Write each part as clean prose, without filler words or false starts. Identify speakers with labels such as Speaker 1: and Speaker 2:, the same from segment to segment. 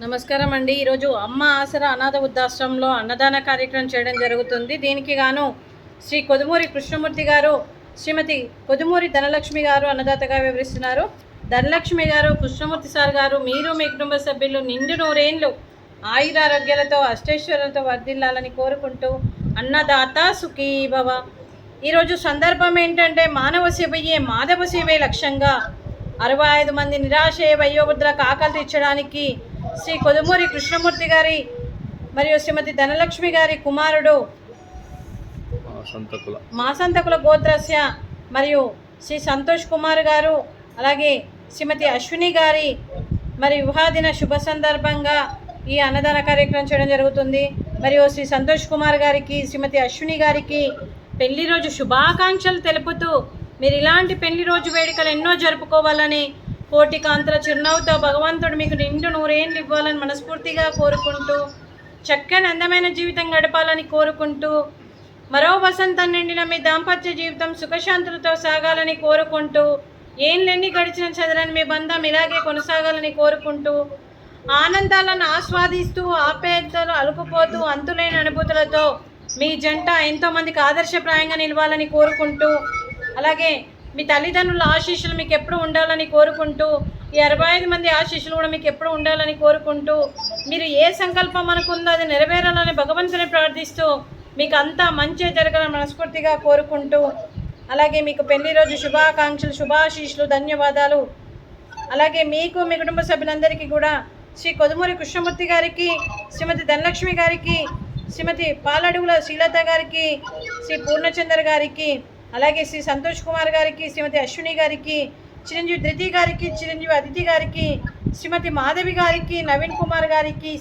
Speaker 1: నమస్కారం అండి. ఈరోజు అమ్మ ఆసరా అనాథ వృద్ధాశ్రమంలో అన్నదాన కార్యక్రమం చేయడం జరుగుతుంది. దీనికి గాను శ్రీ కొదుమూరి కృష్ణమూర్తి గారు, శ్రీమతి కొదుమూరి ధనలక్ష్మి గారు అన్నదాతగా వివరిస్తున్నారు. ధనలక్ష్మి గారు, కృష్ణమూర్తి సార్ గారు, మీరు మీ కుటుంబ సభ్యులు నిండు నూరేండ్లు ఆయురారోగ్యాలతో అష్టైశ్వర్యాలతో వర్ధిల్లాలని కోరుకుంటూ అన్నదాత సుఖీ భవ. ఈరోజు సందర్భం ఏంటంటే మానవ సేవయే మాధవ సేవే లక్ష్యంగా 65 మంది నిరాశయ వయోవృద్ధులకు ఆకలి తీర్చడానికి శ్రీ కొదుమూరి కృష్ణమూర్తి గారి మరియు శ్రీమతి ధనలక్ష్మి గారి కుమారుడు మాసంతకుల గోత్రస్య మరియు శ్రీ సంతోష్ కుమార్ గారు, అలాగే శ్రీమతి అశ్విని గారి మరి వివాహదిన శుభ సందర్భంగా ఈ అన్నదాన కార్యక్రమం చేయడం జరుగుతుంది. మరియు శ్రీ సంతోష్ కుమార్ గారికి, శ్రీమతి అశ్విని గారికి పెళ్లి రోజు శుభాకాంక్షలు తెలుపుతూ మీరు ఇలాంటి పెళ్లి రోజు వేడుకలు ఎన్నో జరుపుకోవాలని, కోటి కాంతుల చిరునవ్వుతో భగవంతుడు మీకు నిండు నూరేళ్ళు ఇవ్వాలని మనస్ఫూర్తిగా కోరుకుంటూ, చక్కని అందమైన జీవితం గడపాలని కోరుకుంటూ, మరో వసంతం నిండిన మీ దాంపత్య జీవితం సుఖశాంతులతో సాగాలని కోరుకుంటూ, ఏంలెన్ని గడిచిన చదరని మీ బంధం ఇలాగే కొనసాగాలని కోరుకుంటూ, ఆనందాలను ఆస్వాదిస్తూ ఆప్యాయతలు అలుపుపోతూ అంతులేని అనుభూతులతో మీ జంట ఎంతోమందికి ఆదర్శప్రాయంగా నిలవాలని కోరుకుంటూ, అలాగే మీ తల్లిదండ్రుల ఆశీస్సులు మీకు ఎప్పుడు ఉండాలని కోరుకుంటూ, ఈ 65 మంది ఆశీస్సులు కూడా మీకు ఎప్పుడు ఉండాలని కోరుకుంటూ, మీరు ఏ సంకల్పం అనుకుందో అది నెరవేరాలని భగవంతుని ప్రార్థిస్తూ మీకు అంతా మంచి జరగాలని మనస్ఫూర్తిగా కోరుకుంటూ, అలాగే మీకు పెళ్లి రోజు శుభాకాంక్షలు, శుభాశీస్సులు, ధన్యవాదాలు. అలాగే మీకు మీ కుటుంబ సభ్యులందరికీ కూడా శ్రీ కొదుమూరి కృష్ణమూర్తి గారికి, శ్రీమతి ధనలక్ష్మి గారికి, శ్రీమతి పాలడుగుల శ్రీలత గారికి, శ్రీ పూర్ణచంద్ర గారికి, అలాగే శ్రీ సంతోష్ కుమార్ గారికి, శ్రీమతి అశ్విని గారికి, చిరంజీవి ధృతి గారికి, చిరంజీవి అదితి గారికి, శ్రీమతి మాధవి గారికి, నవీన్ కుమార్ గారికి,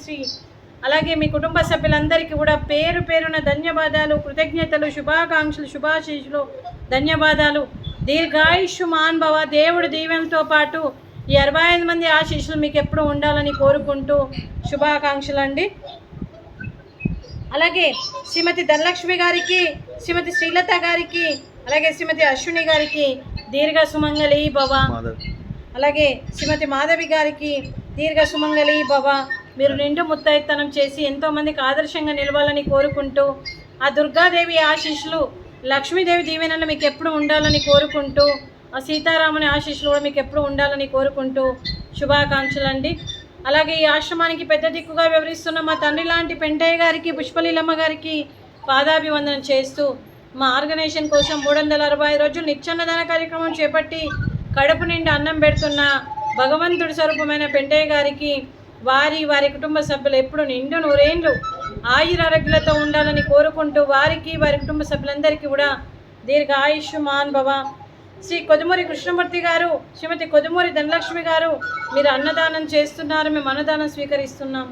Speaker 1: అలాగే మీ కుటుంబ సభ్యులందరికీ కూడా పేరు పేరున ధన్యవాదాలు, కృతజ్ఞతలు, శుభాకాంక్షలు, శుభాశీస్సులు, ధన్యవాదాలు. దీర్ఘాయుష్మాన్ భవ. దేవుడు దీవెనతో పాటు ఈ 65 మంది ఆశీస్సులు మీకు ఎప్పుడు ఉండాలని కోరుకుంటూ శుభాకాంక్షలు అండి. అలాగే శ్రీమతి ధనలక్ష్మి గారికి, శ్రీమతి శ్రీలత గారికి, అలాగే శ్రీమతి అశ్విని గారికి దీర్ఘ సుమంగళి భవ. అలాగే శ్రీమతి మాధవి గారికి దీర్ఘ సుమంగళి భవ. మీరు నిండు ముత్తైతనం చేసి ఎంతోమందికి ఆదర్శంగా నిలవాలని కోరుకుంటూ, ఆ దుర్గాదేవి ఆశీస్సులు, లక్ష్మీదేవి దీవెనలు మీకు ఎప్పుడు ఉండాలని కోరుకుంటూ, ఆ సీతారాముని ఆశీస్సులు కూడా మీకు ఎప్పుడు ఉండాలని కోరుకుంటూ శుభాకాంక్షలు అండి. అలాగే ఈ ఆశ్రమానికి పెద్ద దిక్కుగా వివరిస్తున్న మా తండ్రి లాంటి పెంటయ్య గారికి, పుష్పలీలమ్మ గారికి పాదాభివందనం చేస్తూ, మా ఆర్గనైజేషన్ కోసం 365 రోజులు నిత్యాన్నదాన కార్యక్రమం చేపట్టి కడుపు నిండి అన్నం పెడుతున్న భగవంతుడి స్వరూపమైన పెంటయ్య గారికి, వారి కుటుంబ సభ్యులు ఎప్పుడు నిండు నూరేండ్లు ఆయురారోగ్యాలతో ఉండాలని కోరుకుంటూ, వారికి వారి కుటుంబ సభ్యులందరికీ కూడా దీర్ఘ ఆయుష్మాన్ భవ. శ్రీ కొదుమూరి కృష్ణమూర్తి గారు, శ్రీమతి కొదుమూరి ధనలక్ష్మి గారు, మీరు అన్నదానం చేస్తున్నారు, మేము అన్నదానం స్వీకరిస్తున్నాం.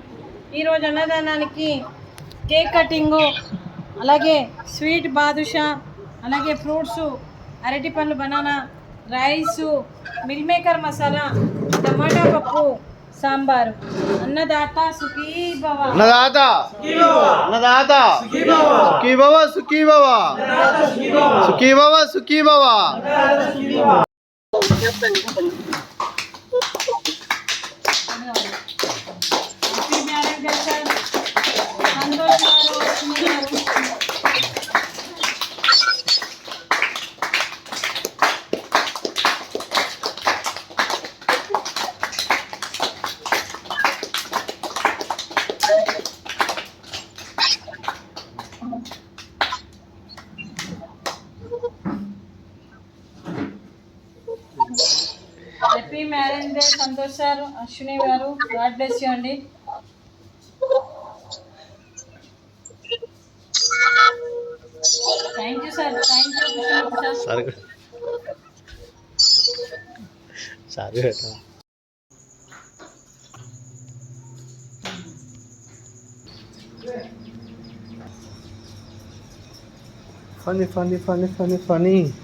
Speaker 1: ఈరోజు అన్నదానానికి కేక్ కటింగు, అలాగే స్వీట్ బాదుషా, అలాగే ఫ్రూట్సు, అరటి పండ్లు, banana, rice, meal maker masala, టమాటా పప్పు, సాంబారు. అన్నదాత సుఖీ భవ.
Speaker 2: అన్నదాత అన్నదాత సుఖీ భవ, సుఖీ భవ, సుఖీ భవ, సుఖీ భవ.
Speaker 1: Happy marriage day Santosh sir, Ashwini గారు. గాడ్ బ్లెస్ యూ అండి. Thank you sir, thank you sir.
Speaker 2: Funny.